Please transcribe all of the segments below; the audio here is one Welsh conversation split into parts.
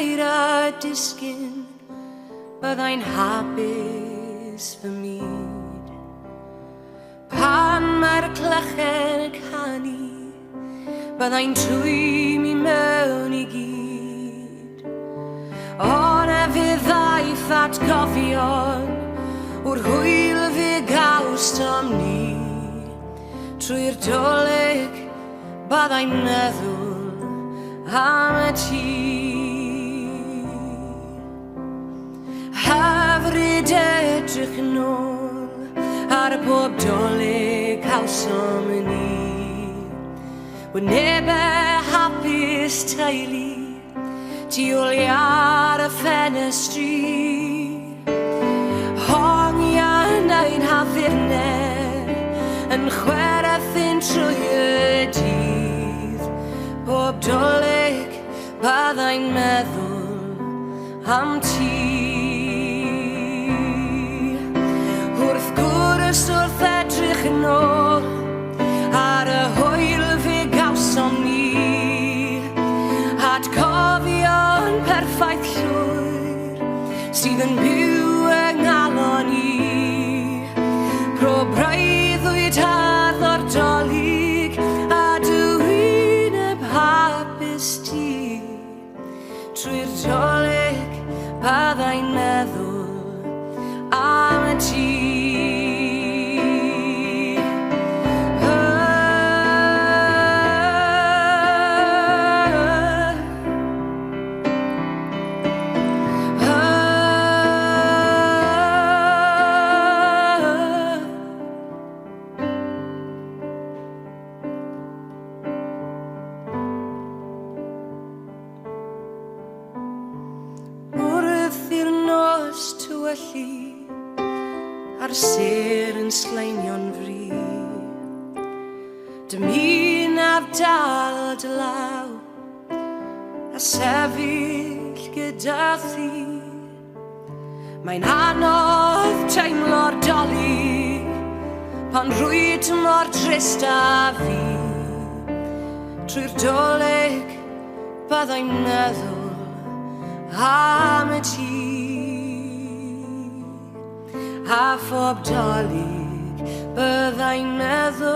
gair a disgyn, byddai'n hapus fy myd. Pan mae'r clychen yn canu, byddai'n twym i mewn i gyd. O na fydd ddaeth atgofion o'r hwyl fi gawst am ni. Trwy'r dolyg byddai'n meddwl am y ti. Hyfryd edrych nôl ar y pob dolyg hawsom yn ni. Wyneb e hapus teulu tu ôl ar y ffenestri. Hongian ein hafurnau yn chwerthin trwy y dydd. Pob dolyg byddai'n meddwl am ti. Wrth gwrs wrth edrych yn ôl ar y hwyl fi gawsom ni, atgofion perffaith llwyr sydd yn byw yng nghalon ni. Pro breuddwyd harddor dolyg a dwi'n hapus ti. Trwy'r dolyg byddai'n meddwl am y ti. Ar ser yn slaenio'n fri, dymun ardal dy law a sefyll gyda thi. Mae'n anodd teimlo'r dolyg pan rwyd mor trist a fi. Trwy'r dolyg byddai'n meddwl am y ti. A phob dolyg byddai'n meddwl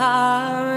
am